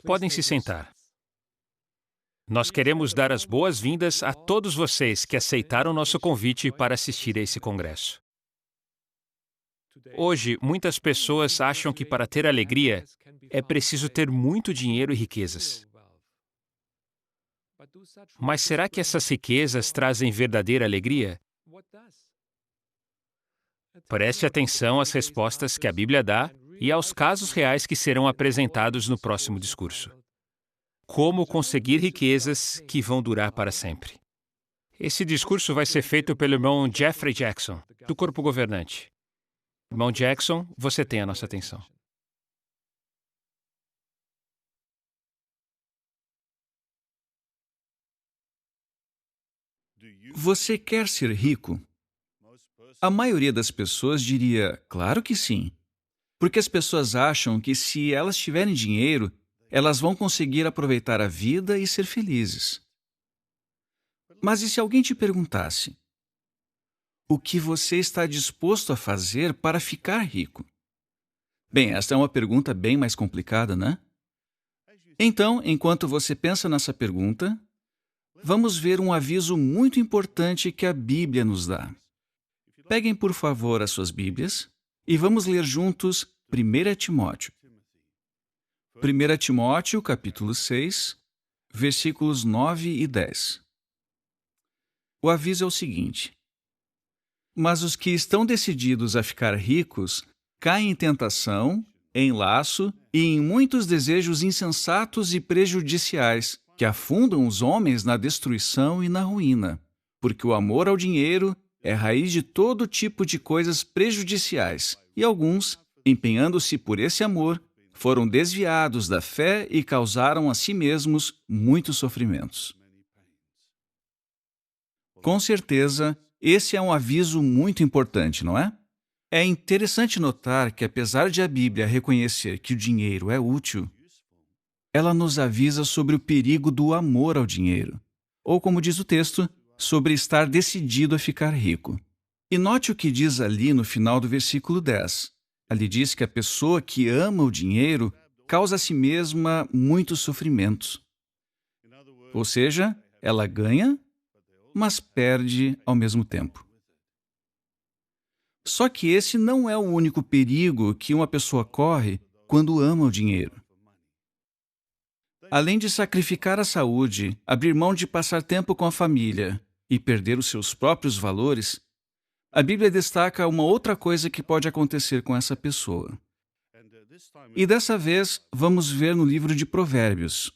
Podem se sentar. Nós queremos dar as boas-vindas a todos vocês que aceitaram nosso convite para assistir a esse congresso. Hoje, muitas pessoas acham que para ter alegria é preciso ter muito dinheiro e riquezas. Mas será que essas riquezas trazem verdadeira alegria? Preste atenção às respostas que a Bíblia dá e aos casos reais que serão apresentados no próximo discurso. Como conseguir riquezas que vão durar para sempre. Esse discurso vai ser feito pelo irmão Jeffrey Jackson, do Corpo Governante. Irmão Jackson, você tem a nossa atenção. Você quer ser rico? A maioria das pessoas diria, claro que sim. Porque as pessoas acham que se elas tiverem dinheiro, elas vão conseguir aproveitar a vida e ser felizes. Mas e se alguém te perguntasse, o que você está disposto a fazer para ficar rico? Bem, esta é uma pergunta bem mais complicada, né? Então, enquanto você pensa nessa pergunta, vamos ver um aviso muito importante que a Bíblia nos dá. Peguem, por favor, as suas Bíblias e vamos ler juntos 1 Timóteo. 1 Timóteo, capítulo 6, versículos 9 e 10. O aviso é o seguinte: mas os que estão decididos a ficar ricos caem em tentação, em laço e em muitos desejos insensatos e prejudiciais, que afundam os homens na destruição e na ruína, porque o amor ao dinheiro é raiz de todo tipo de coisas prejudiciais, e alguns, empenhando-se por esse amor, foram desviados da fé e causaram a si mesmos muitos sofrimentos. Com certeza, esse é um aviso muito importante, não é? É interessante notar que, apesar de a Bíblia reconhecer que o dinheiro é útil, ela nos avisa sobre o perigo do amor ao dinheiro, ou, como diz o texto, sobre estar decidido a ficar rico. E note o que diz ali no final do versículo 10. Ali diz que a pessoa que ama o dinheiro causa a si mesma muitos sofrimentos. Ou seja, ela ganha, mas perde ao mesmo tempo. Só que esse não é o único perigo que uma pessoa corre quando ama o dinheiro. Além de sacrificar a saúde, abrir mão de passar tempo com a família e perder os seus próprios valores, a Bíblia destaca uma outra coisa que pode acontecer com essa pessoa. E dessa vez, vamos ver no livro de Provérbios.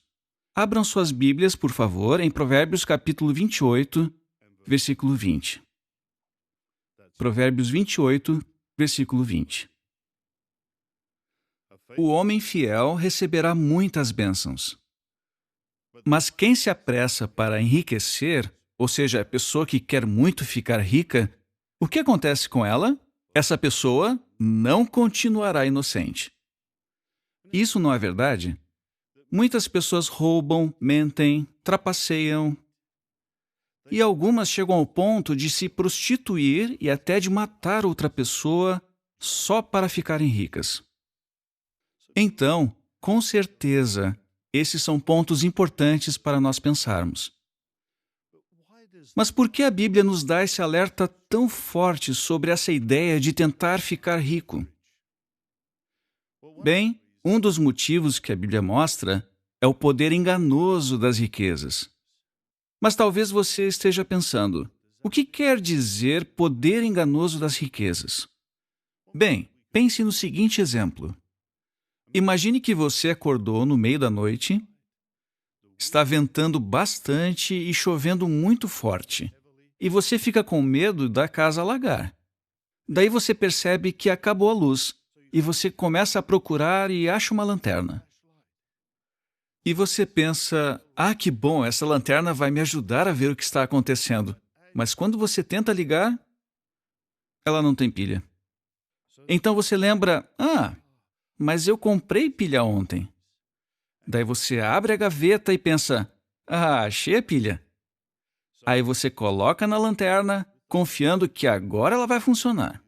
Abram suas Bíblias, por favor, em Provérbios capítulo 28, versículo 20. Provérbios 28, versículo 20. O homem fiel receberá muitas bênçãos. Mas quem se apressa para enriquecer, ou seja, a pessoa que quer muito ficar rica, o que acontece com ela? Essa pessoa não continuará inocente. Isso não é verdade? Muitas pessoas roubam, mentem, trapaceiam, e algumas chegam ao ponto de se prostituir e até de matar outra pessoa só para ficarem ricas. Então, com certeza, esses são pontos importantes para nós pensarmos. Mas por que a Bíblia nos dá esse alerta tão forte sobre essa ideia de tentar ficar rico? Bem, um dos motivos que a Bíblia mostra é o poder enganoso das riquezas. Mas talvez você esteja pensando, o que quer dizer poder enganoso das riquezas? Bem, pense no seguinte exemplo. Imagine que você acordou no meio da noite, está ventando bastante e chovendo muito forte, e você fica com medo da casa alagar. Daí você percebe que acabou a luz, e você começa a procurar e acha uma lanterna. E você pensa, que bom, essa lanterna vai me ajudar a ver o que está acontecendo. Mas quando você tenta ligar, ela não tem pilha. Então você lembra, mas eu comprei pilha ontem. Daí você abre a gaveta e pensa, achei a pilha. Aí você coloca na lanterna, confiando que agora ela vai funcionar.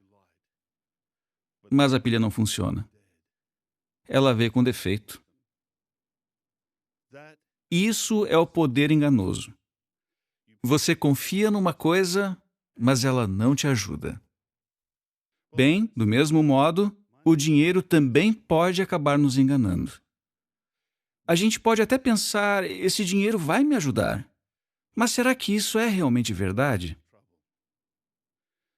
Mas a pilha não funciona. Ela veio com defeito. Isso é o poder enganoso. Você confia numa coisa, mas ela não te ajuda. Bem, do mesmo modo, o dinheiro também pode acabar nos enganando. A gente pode até pensar, esse dinheiro vai me ajudar. Mas será que isso é realmente verdade?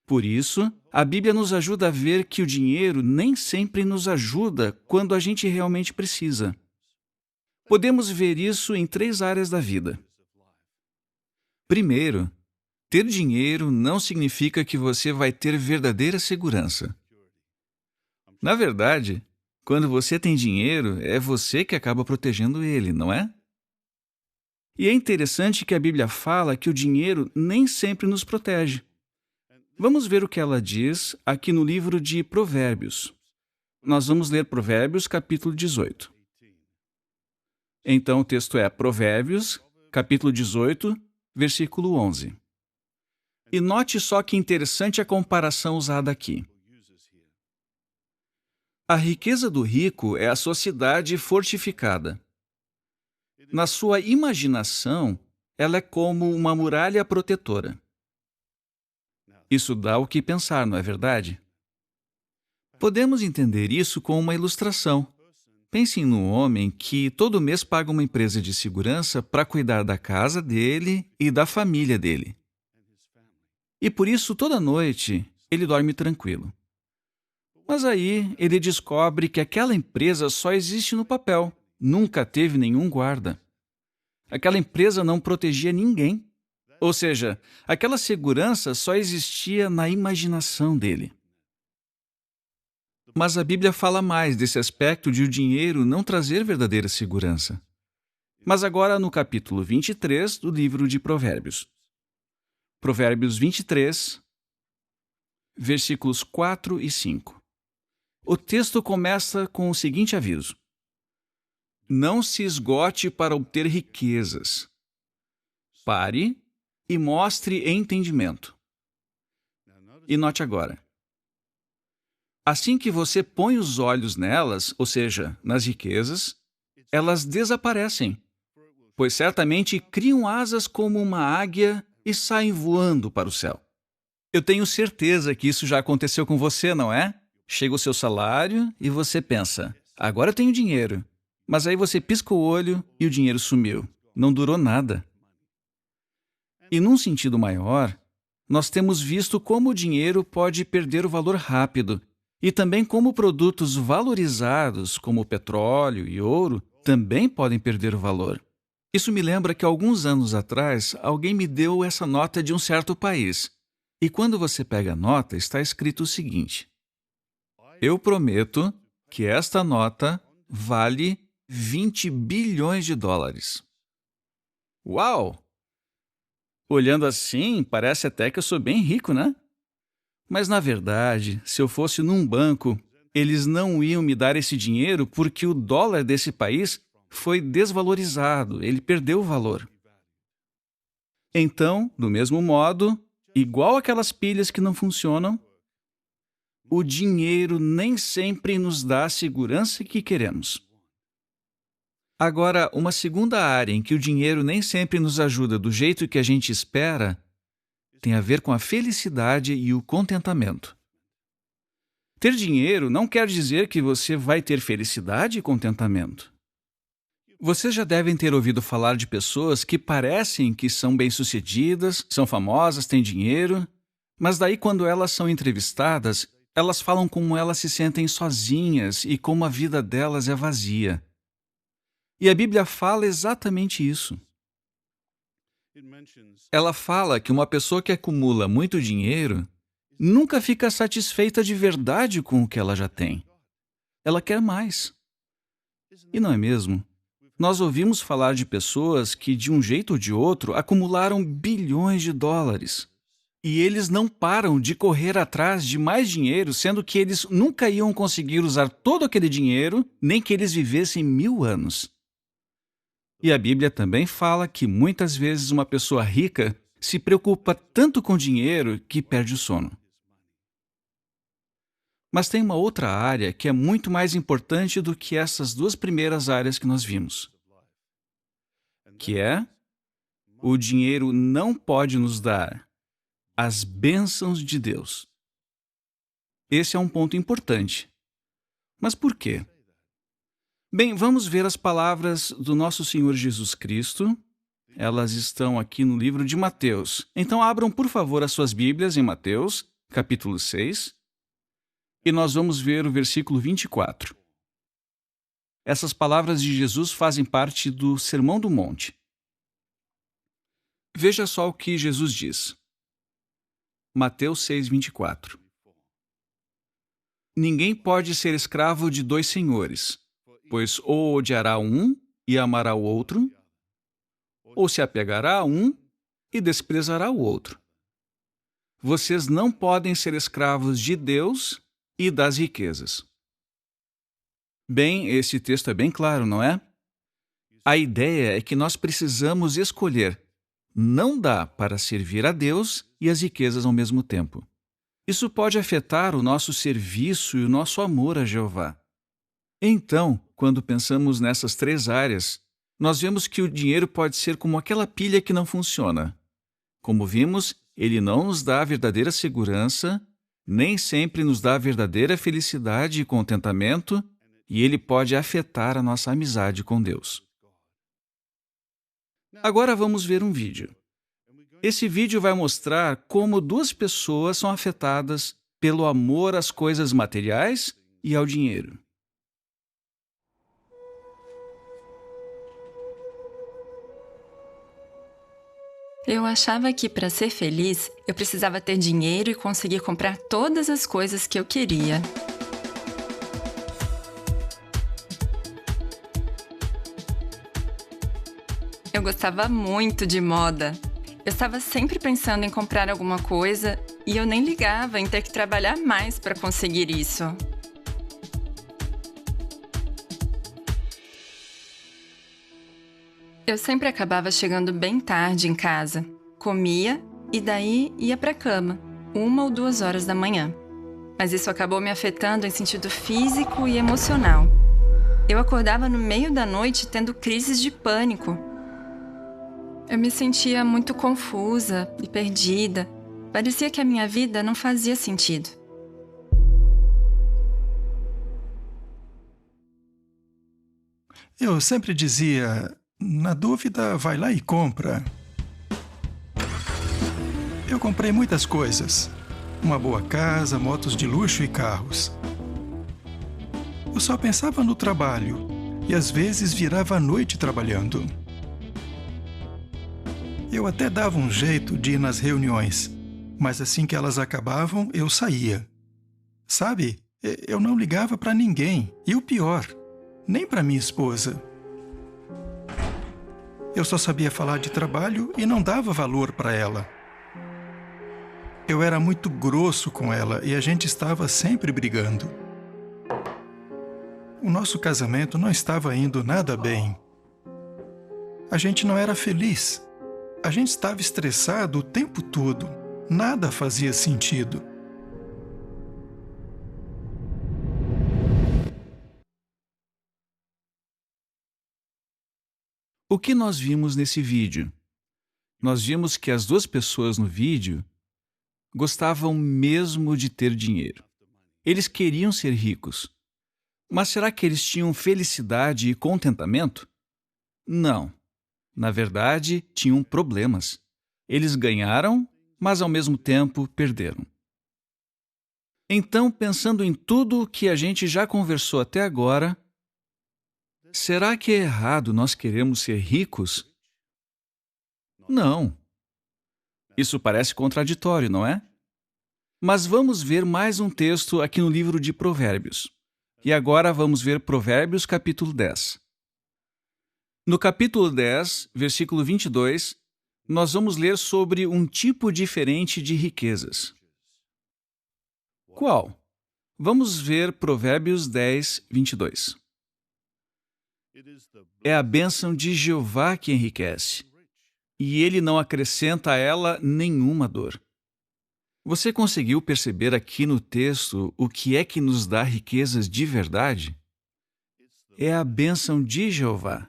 Por isso, a Bíblia nos ajuda a ver que o dinheiro nem sempre nos ajuda quando a gente realmente precisa. Podemos ver isso em 3 áreas da vida. Primeiro, ter dinheiro não significa que você vai ter verdadeira segurança. Na verdade, quando você tem dinheiro, é você que acaba protegendo ele, não é? E é interessante que a Bíblia fala que o dinheiro nem sempre nos protege. Vamos ver o que ela diz aqui no livro de Provérbios. Nós vamos ler Provérbios, capítulo 18. Então, o texto é Provérbios, capítulo 18, versículo 11. E note só que interessante a comparação usada aqui. A riqueza do rico é a sua cidade fortificada. Na sua imaginação, ela é como uma muralha protetora. Isso dá o que pensar, não é verdade? Podemos entender isso com uma ilustração. Pense num homem que todo mês paga uma empresa de segurança para cuidar da casa dele e da família dele. E por isso, toda noite, ele dorme tranquilo. Mas aí, ele descobre que aquela empresa só existe no papel, nunca teve nenhum guarda. Aquela empresa não protegia ninguém. Ou seja, aquela segurança só existia na imaginação dele. Mas a Bíblia fala mais desse aspecto de o dinheiro não trazer verdadeira segurança. Mas agora no capítulo 23 do livro de Provérbios. Provérbios 23, versículos 4 e 5. O texto começa com o seguinte aviso: não se esgote para obter riquezas. Pare e mostre entendimento. E note agora. Assim que você põe os olhos nelas, ou seja, nas riquezas, elas desaparecem, pois certamente criam asas como uma águia e saem voando para o céu. Eu tenho certeza que isso já aconteceu com você, não é? Chega o seu salário e você pensa, agora eu tenho dinheiro. Mas aí você pisca o olho e o dinheiro sumiu. Não durou nada. E num sentido maior, nós temos visto como o dinheiro pode perder o valor rápido e também como produtos valorizados, como o petróleo e ouro, também podem perder o valor. Isso me lembra que alguns anos atrás, alguém me deu essa nota de um certo país. E quando você pega a nota, está escrito o seguinte: eu prometo que esta nota vale 20 bilhões de dólares. Uau! Olhando assim, parece até que eu sou bem rico, né? Mas, na verdade, se eu fosse num banco, eles não iam me dar esse dinheiro porque o dólar desse país foi desvalorizado, ele perdeu o valor. Então, do mesmo modo, igual aquelas pilhas que não funcionam, o dinheiro nem sempre nos dá a segurança que queremos. Agora, uma segunda área em que o dinheiro nem sempre nos ajuda do jeito que a gente espera tem a ver com a felicidade e o contentamento. Ter dinheiro não quer dizer que você vai ter felicidade e contentamento. Vocês já devem ter ouvido falar de pessoas que parecem que são bem-sucedidas, são famosas, têm dinheiro, mas daí quando elas são entrevistadas, elas falam como elas se sentem sozinhas e como a vida delas é vazia. E a Bíblia fala exatamente isso. Ela fala que uma pessoa que acumula muito dinheiro nunca fica satisfeita de verdade com o que ela já tem. Ela quer mais. E não é mesmo? Nós ouvimos falar de pessoas que, de um jeito ou de outro, acumularam bilhões de dólares. E eles não param de correr atrás de mais dinheiro, sendo que eles nunca iam conseguir usar todo aquele dinheiro, nem que eles vivessem 1000 anos. E a Bíblia também fala que muitas vezes uma pessoa rica se preocupa tanto com dinheiro que perde o sono. Mas tem uma outra área que é muito mais importante do que essas 2 primeiras áreas que nós vimos. que é: o dinheiro não pode nos dar as bênçãos de Deus. Esse é um ponto importante. Mas por quê? Bem, vamos ver as palavras do nosso Senhor Jesus Cristo. Elas estão aqui no livro de Mateus. Então abram, por favor, as suas Bíblias em Mateus, capítulo 6, e nós vamos ver o versículo 24. Essas palavras de Jesus fazem parte do Sermão do Monte. Veja só o que Jesus diz. Mateus 6, 24. Ninguém pode ser escravo de dois senhores, pois ou odiará um e amará o outro, ou se apegará a um e desprezará o outro. Vocês não podem ser escravos de Deus e das riquezas. Bem, esse texto é bem claro, não é? A ideia é que nós precisamos escolher. Não dá para servir a Deus e as riquezas ao mesmo tempo. Isso pode afetar o nosso serviço e o nosso amor a Jeová. Então, quando pensamos nessas três áreas, nós vemos que o dinheiro pode ser como aquela pilha que não funciona. Como vimos, ele não nos dá a verdadeira segurança, nem sempre nos dá a verdadeira felicidade e contentamento, e ele pode afetar a nossa amizade com Deus. Agora vamos ver um vídeo. Esse vídeo vai mostrar como duas pessoas são afetadas pelo amor às coisas materiais e ao dinheiro. Eu achava que, para ser feliz, eu precisava ter dinheiro e conseguir comprar todas as coisas que eu queria. Eu gostava muito de moda. Eu estava sempre pensando em comprar alguma coisa e eu nem ligava em ter que trabalhar mais para conseguir isso. Eu sempre acabava chegando bem tarde em casa, comia e daí ia para a cama, 1 ou 2 horas da manhã. Mas isso acabou me afetando em sentido físico e emocional. Eu acordava no meio da noite tendo crises de pânico. Eu me sentia muito confusa e perdida. Parecia que a minha vida não fazia sentido. Eu sempre dizia, na dúvida, vai lá e compra. Eu comprei muitas coisas. Uma boa casa, motos de luxo e carros. Eu só pensava no trabalho e às vezes virava a noite trabalhando. Eu até dava um jeito de ir nas reuniões, mas assim que elas acabavam, eu saía. Sabe, eu não ligava para ninguém, e o pior, nem para minha esposa. Eu só sabia falar de trabalho e não dava valor para ela. Eu era muito grosso com ela e a gente estava sempre brigando. O nosso casamento não estava indo nada bem. A gente não era feliz. A gente estava estressado o tempo todo. Nada fazia sentido. O que nós vimos nesse vídeo? Nós vimos que as duas pessoas no vídeo gostavam mesmo de ter dinheiro. Eles queriam ser ricos. Mas será que eles tinham felicidade e contentamento? Não. Na verdade, tinham problemas. Eles ganharam, mas ao mesmo tempo perderam. Então, pensando em tudo o que a gente já conversou até agora, será que é errado nós queremos ser ricos? Não. Isso parece contraditório, não é? Mas vamos ver mais um texto aqui no livro de Provérbios. E agora vamos ver Provérbios capítulo 10. No capítulo 10, versículo 22, nós vamos ler sobre um tipo diferente de riquezas. Qual? Vamos ver Provérbios 10, 22. É a bênção de Jeová que enriquece, e ele não acrescenta a ela nenhuma dor. Você conseguiu perceber aqui no texto o que é que nos dá riquezas de verdade? É a bênção de Jeová.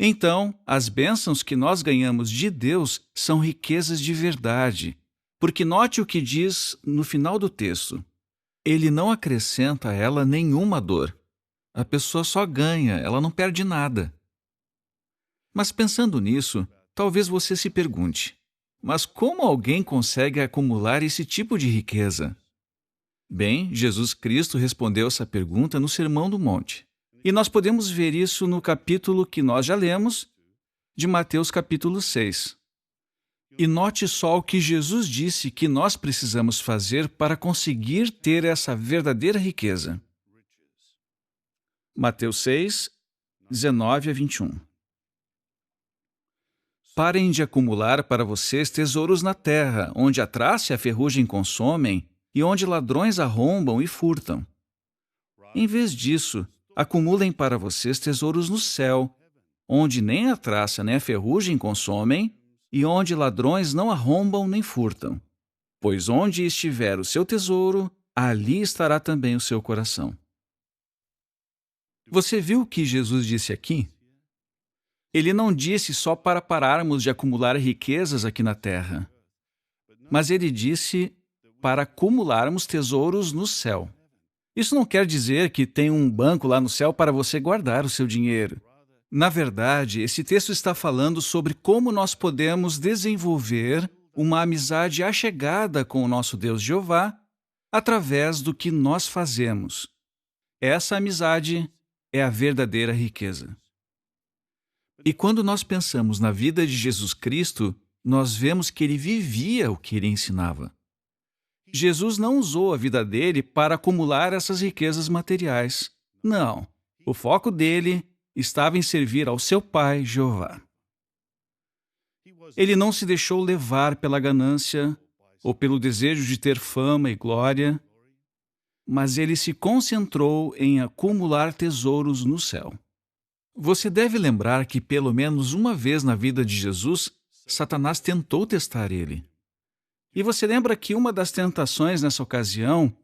Então, as bênçãos que nós ganhamos de Deus são riquezas de verdade, porque note o que diz no final do texto. Ele não acrescenta a ela nenhuma dor. A pessoa só ganha, ela não perde nada. Mas pensando nisso, talvez você se pergunte, mas como alguém consegue acumular esse tipo de riqueza? Bem, Jesus Cristo respondeu essa pergunta no Sermão do Monte. E nós podemos ver isso no capítulo que nós já lemos, de Mateus capítulo 6. E note só o que Jesus disse que nós precisamos fazer para conseguir ter essa verdadeira riqueza. Mateus 6, 19 a 21. Parem de acumular para vocês tesouros na terra, onde a traça e a ferrugem consomem, e onde ladrões arrombam e furtam. Em vez disso, acumulem para vocês tesouros no céu, onde nem a traça nem a ferrugem consomem, e onde ladrões não arrombam nem furtam. Pois onde estiver o seu tesouro, ali estará também o seu coração. Você viu o que Jesus disse aqui? Ele não disse só para pararmos de acumular riquezas aqui na terra, mas ele disse para acumularmos tesouros no céu. Isso não quer dizer que tem um banco lá no céu para você guardar o seu dinheiro. Na verdade, esse texto está falando sobre como nós podemos desenvolver uma amizade achegada com o nosso Deus Jeová através do que nós fazemos. Essa amizade é a verdadeira riqueza. E quando nós pensamos na vida de Jesus Cristo, nós vemos que ele vivia o que ele ensinava. Jesus não usou a vida dele para acumular essas riquezas materiais. Não. O foco dele estava em servir ao seu Pai, Jeová. Ele não se deixou levar pela ganância ou pelo desejo de ter fama e glória, mas ele se concentrou em acumular tesouros no céu. Você deve lembrar que pelo menos uma vez na vida de Jesus, Satanás tentou testar ele. E você lembra que uma das tentações nessa ocasião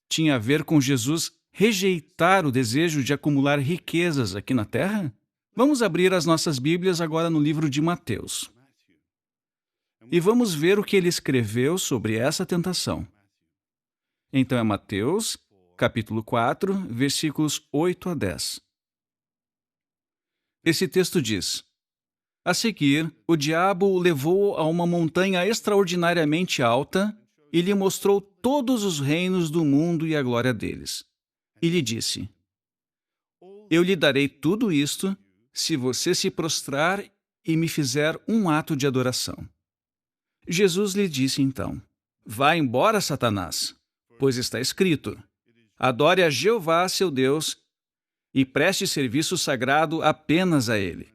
tinha a ver com Jesus rejeitar o desejo de acumular riquezas aqui na terra? Vamos abrir as nossas Bíblias agora no livro de Mateus. E vamos ver o que ele escreveu sobre essa tentação. Então é Mateus, capítulo 4, versículos 8 a 10. Esse texto diz: A seguir, o diabo o levou a uma montanha extraordinariamente alta e lhe mostrou todos os reinos do mundo e a glória deles. E lhe disse: Eu lhe darei tudo isto se você se prostrar e me fizer um ato de adoração. Jesus lhe disse então: Vá embora, Satanás, pois está escrito: Adore a Jeová, seu Deus, e preste serviço sagrado apenas a ele.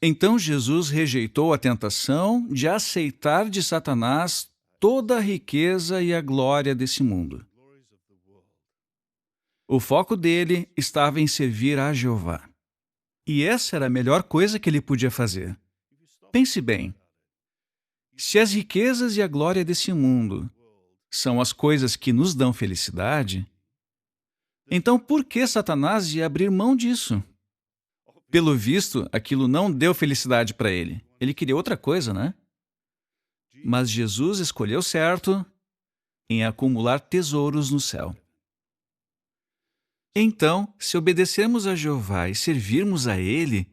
Então Jesus rejeitou a tentação de aceitar de Satanás toda a riqueza e a glória desse mundo. O foco dele estava em servir a Jeová. E essa era a melhor coisa que ele podia fazer. Pense bem. Se as riquezas e a glória desse mundo são as coisas que nos dão felicidade, então por que Satanás ia abrir mão disso? Pelo visto, aquilo não deu felicidade para ele. Ele queria outra coisa, né? Mas Jesus escolheu certo em acumular tesouros no céu. Então, se obedecermos a Jeová e servirmos a Ele,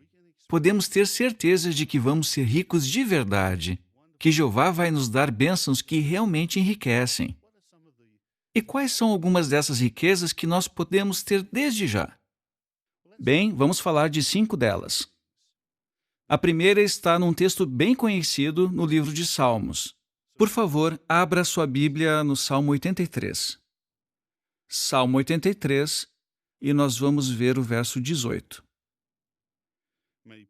podemos ter certeza de que vamos ser ricos de verdade, que Jeová vai nos dar bênçãos que realmente enriquecem. E quais são algumas dessas riquezas que nós podemos ter desde já? Bem, vamos falar de 5 delas. A primeira está num texto bem conhecido no livro de Salmos. Por favor, abra sua Bíblia no Salmo 83. Salmo 83, e nós vamos ver o verso 18.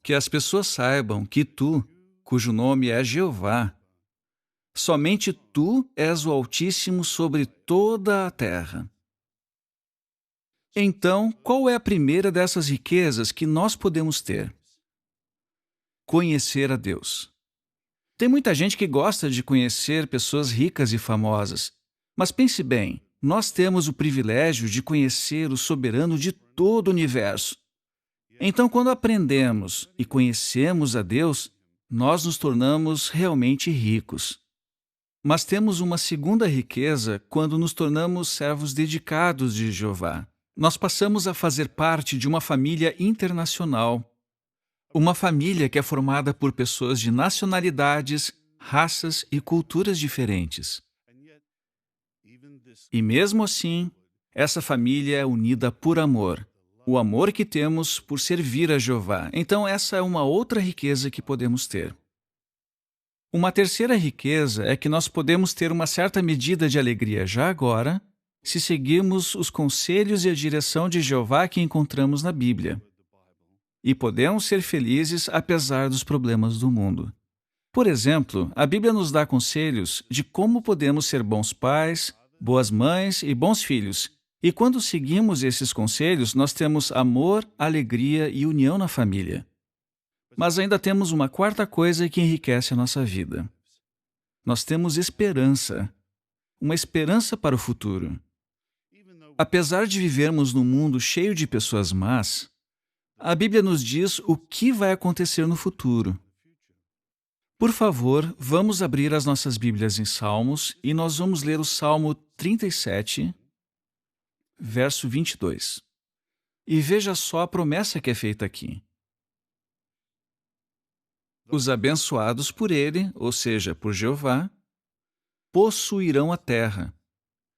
Que as pessoas saibam que tu, cujo nome é Jeová, somente tu és o Altíssimo sobre toda a terra. Então, qual é a primeira dessas riquezas que nós podemos ter? Conhecer a Deus. Tem muita gente que gosta de conhecer pessoas ricas e famosas, mas pense bem, nós temos o privilégio de conhecer o soberano de todo o universo. Então, quando aprendemos e conhecemos a Deus, nós nos tornamos realmente ricos. Mas temos uma segunda riqueza quando nos tornamos servos dedicados de Jeová. Nós passamos a fazer parte de uma família internacional. Uma família que é formada por pessoas de nacionalidades, raças e culturas diferentes. E mesmo assim, essa família é unida por amor. O amor que temos por servir a Jeová. Então, essa é uma outra riqueza que podemos ter. Uma terceira riqueza é que nós podemos ter uma certa medida de alegria já agora, se seguirmos os conselhos e a direção de Jeová que encontramos na Bíblia. E podemos ser felizes apesar dos problemas do mundo. Por exemplo, a Bíblia nos dá conselhos de como podemos ser bons pais, boas mães e bons filhos. E quando seguimos esses conselhos, nós temos amor, alegria e união na família. Mas ainda temos uma quarta coisa que enriquece a nossa vida. Nós temos esperança. Uma esperança para o futuro. Apesar de vivermos num mundo cheio de pessoas más, a Bíblia nos diz o que vai acontecer no futuro. Por favor, vamos abrir as nossas Bíblias em Salmos e nós vamos ler o Salmo 37, verso 22. E veja só a promessa que é feita aqui. Os abençoados por ele, ou seja, por Jeová, possuirão a terra,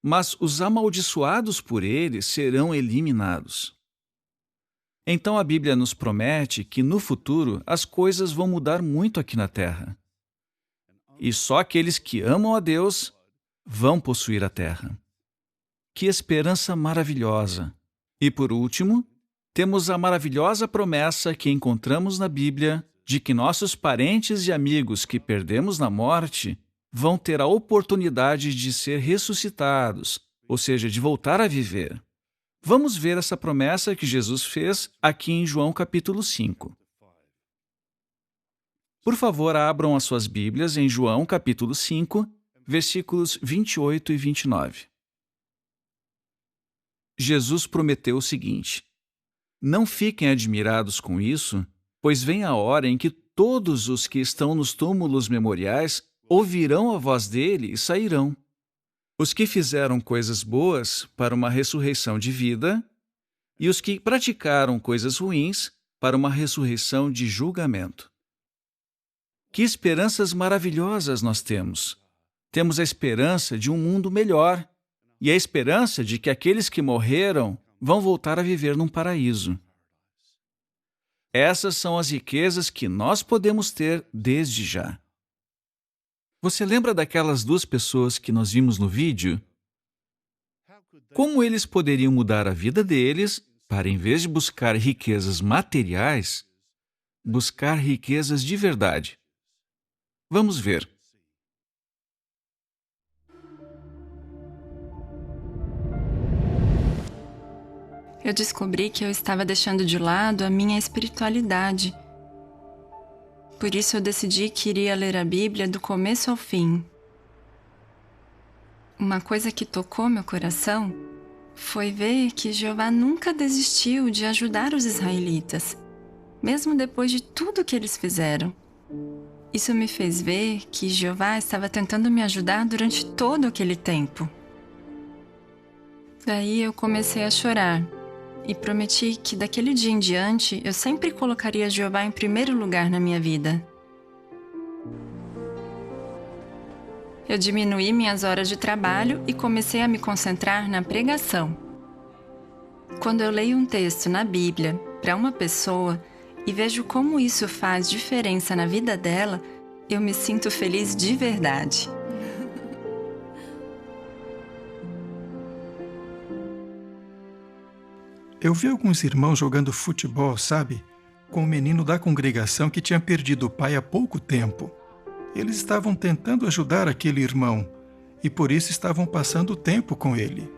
mas os amaldiçoados por ele serão eliminados. Então a Bíblia nos promete que no futuro as coisas vão mudar muito aqui na terra. E só aqueles que amam a Deus vão possuir a terra. Que esperança maravilhosa! E por último, temos a maravilhosa promessa que encontramos na Bíblia de que nossos parentes e amigos que perdemos na morte vão ter a oportunidade de ser ressuscitados, ou seja, de voltar a viver. Vamos ver essa promessa que Jesus fez aqui em João capítulo 5. Por favor, abram as suas Bíblias em João capítulo 5, versículos 28 e 29. Jesus prometeu o seguinte: não fiquem admirados com isso, pois vem a hora em que todos os que estão nos túmulos memoriais ouvirão a voz dele e sairão. Os que fizeram coisas boas para uma ressurreição de vida, e os que praticaram coisas ruins para uma ressurreição de julgamento. Que esperanças maravilhosas nós temos! Temos a esperança de um mundo melhor, e a esperança de que aqueles que morreram vão voltar a viver num paraíso. Essas são as riquezas que nós podemos ter desde já. Você lembra daquelas duas pessoas que nós vimos no vídeo? Como eles poderiam mudar a vida deles para, em vez de buscar riquezas materiais, buscar riquezas de verdade? Vamos ver. Eu descobri que eu estava deixando de lado a minha espiritualidade. Por isso eu decidi que iria ler a Bíblia do começo ao fim. Uma coisa que tocou meu coração foi ver que Jeová nunca desistiu de ajudar os israelitas, mesmo depois de tudo que eles fizeram. Isso me fez ver que Jeová estava tentando me ajudar durante todo aquele tempo. Daí eu comecei a chorar e prometi que daquele dia em diante eu sempre colocaria Jeová em primeiro lugar na minha vida. Eu diminuí minhas horas de trabalho e comecei a me concentrar na pregação. Quando eu leio um texto na Bíblia para uma pessoa e vejo como isso faz diferença na vida dela, eu me sinto feliz de verdade. Eu vi alguns irmãos jogando futebol, sabe? Com um menino da congregação que tinha perdido o pai há pouco tempo. Eles estavam tentando ajudar aquele irmão e por isso estavam passando tempo com ele.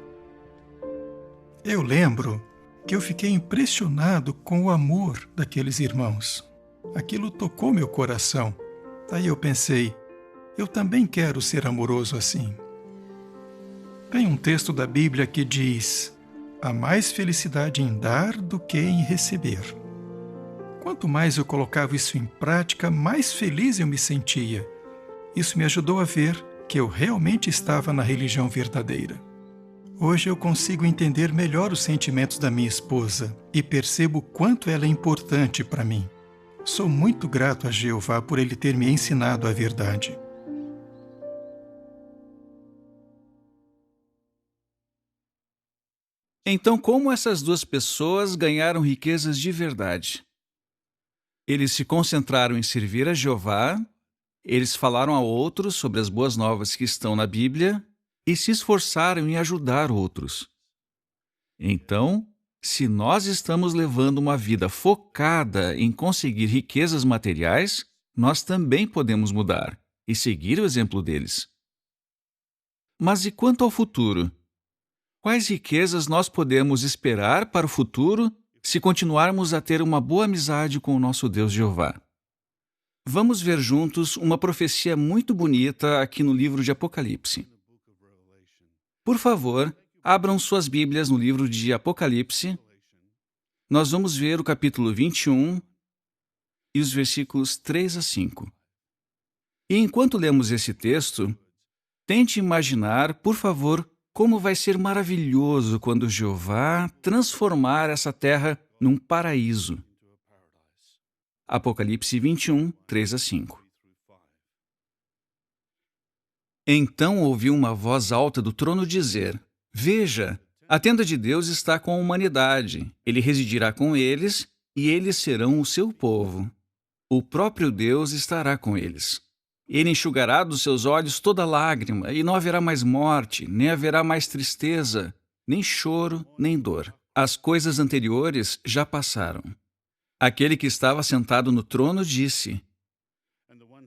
Eu lembro que eu fiquei impressionado com o amor daqueles irmãos. Aquilo tocou meu coração. Daí eu pensei, eu também quero ser amoroso assim. Tem um texto da Bíblia que diz: há mais felicidade em dar do que em receber. Quanto mais eu colocava isso em prática, mais feliz eu me sentia. Isso me ajudou a ver que eu realmente estava na religião verdadeira. Hoje eu consigo entender melhor os sentimentos da minha esposa e percebo quanto ela é importante para mim. Sou muito grato a Jeová por ele ter me ensinado a verdade. Então, como essas duas pessoas ganharam riquezas de verdade? Eles se concentraram em servir a Jeová, eles falaram a outros sobre as boas novas que estão na Bíblia e se esforçaram em ajudar outros. Então, se nós estamos levando uma vida focada em conseguir riquezas materiais, nós também podemos mudar e seguir o exemplo deles. Mas e quanto ao futuro? Quais riquezas nós podemos esperar para o futuro se continuarmos a ter uma boa amizade com o nosso Deus Jeová? Vamos ver juntos uma profecia muito bonita aqui no livro de Apocalipse. Por favor, abram suas Bíblias no livro de Apocalipse. Nós vamos ver o capítulo 21 e os versículos 3 a 5. E enquanto lemos esse texto, tente imaginar, por favor, como vai ser maravilhoso quando Jeová transformar essa terra num paraíso. Apocalipse 21, 3 a 5. Então ouvi uma voz alta do trono dizer: Veja, a tenda de Deus está com a humanidade. Ele residirá com eles, e eles serão o seu povo. O próprio Deus estará com eles. Ele enxugará dos seus olhos toda lágrima, e não haverá mais morte, nem haverá mais tristeza, nem choro, nem dor. As coisas anteriores já passaram. Aquele que estava sentado no trono disse: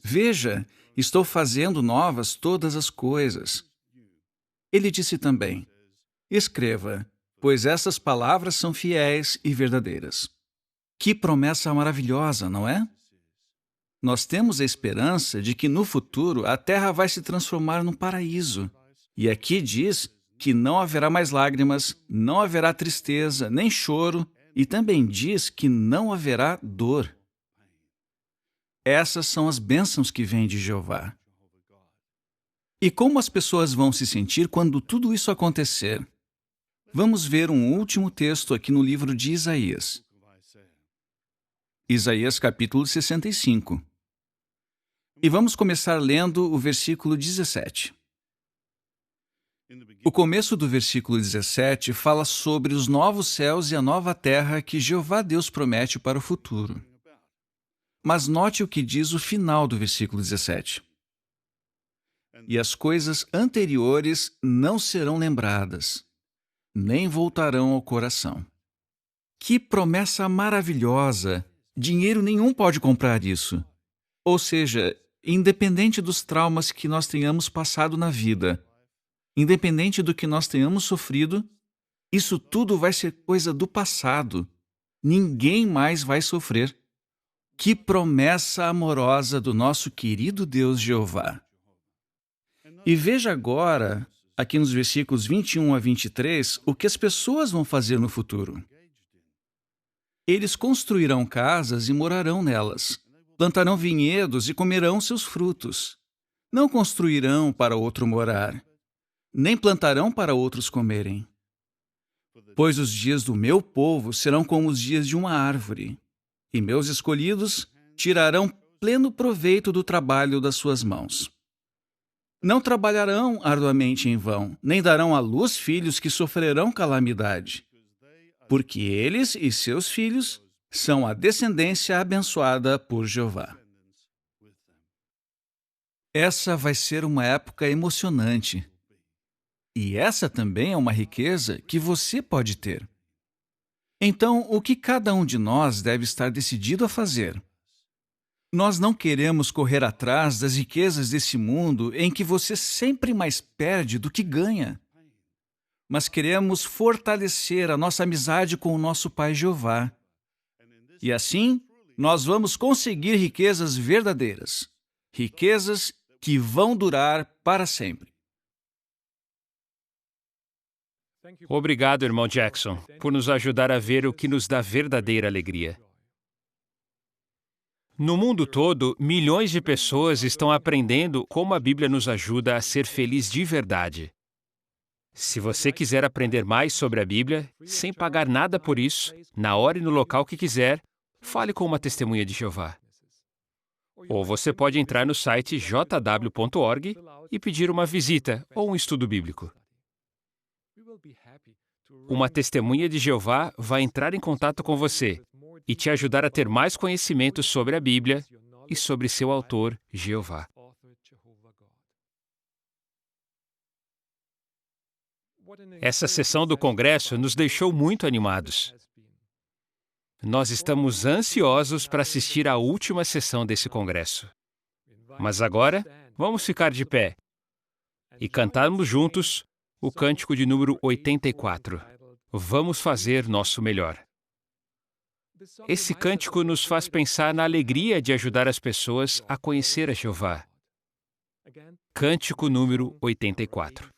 Veja, estou fazendo novas todas as coisas. Ele disse também: Escreva, pois essas palavras são fiéis e verdadeiras. Que promessa maravilhosa, não é? Nós temos a esperança de que no futuro a terra vai se transformar num paraíso. E aqui diz que não haverá mais lágrimas, não haverá tristeza, nem choro, e também diz que não haverá dor. Essas são as bênçãos que vêm de Jeová. E como as pessoas vão se sentir quando tudo isso acontecer? Vamos ver um último texto aqui no livro de Isaías. Isaías capítulo 65. E vamos começar lendo o versículo 17. O começo do versículo 17 fala sobre os novos céus e a nova terra que Jeová Deus promete para o futuro. Mas note o que diz o final do versículo 17. E as coisas anteriores não serão lembradas, nem voltarão ao coração. Que promessa maravilhosa! Dinheiro nenhum pode comprar isso. Ou seja, independente dos traumas que nós tenhamos passado na vida, independente do que nós tenhamos sofrido, isso tudo vai ser coisa do passado. Ninguém mais vai sofrer. Que promessa amorosa do nosso querido Deus Jeová! E veja agora, aqui nos versículos 21 a 23, o que as pessoas vão fazer no futuro. Eles construirão casas e morarão nelas. Plantarão vinhedos e comerão seus frutos. Não construirão para outro morar, nem plantarão para outros comerem. Pois os dias do meu povo serão como os dias de uma árvore, e meus escolhidos tirarão pleno proveito do trabalho das suas mãos. Não trabalharão arduamente em vão, nem darão à luz filhos que sofrerão calamidade, porque eles e seus filhos são a descendência abençoada por Jeová. Essa vai ser uma época emocionante. E essa também é uma riqueza que você pode ter. Então, o que cada um de nós deve estar decidido a fazer? Nós não queremos correr atrás das riquezas desse mundo em que você sempre mais perde do que ganha. Mas queremos fortalecer a nossa amizade com o nosso Pai Jeová. E assim, nós vamos conseguir riquezas verdadeiras. Riquezas que vão durar para sempre. Obrigado, irmão Jackson, por nos ajudar a ver o que nos dá verdadeira alegria. No mundo todo, milhões de pessoas estão aprendendo como a Bíblia nos ajuda a ser feliz de verdade. Se você quiser aprender mais sobre a Bíblia, sem pagar nada por isso, na hora e no local que quiser, fale com uma testemunha de Jeová. Ou você pode entrar no site jw.org e pedir uma visita ou um estudo bíblico. Uma testemunha de Jeová vai entrar em contato com você e te ajudar a ter mais conhecimento sobre a Bíblia e sobre seu autor, Jeová. Essa sessão do Congresso nos deixou muito animados. Nós estamos ansiosos para assistir à última sessão desse Congresso. Mas agora, vamos ficar de pé e cantarmos juntos o cântico de número 84. Vamos fazer nosso melhor. Esse cântico nos faz pensar na alegria de ajudar as pessoas a conhecer a Jeová. Cântico número 84.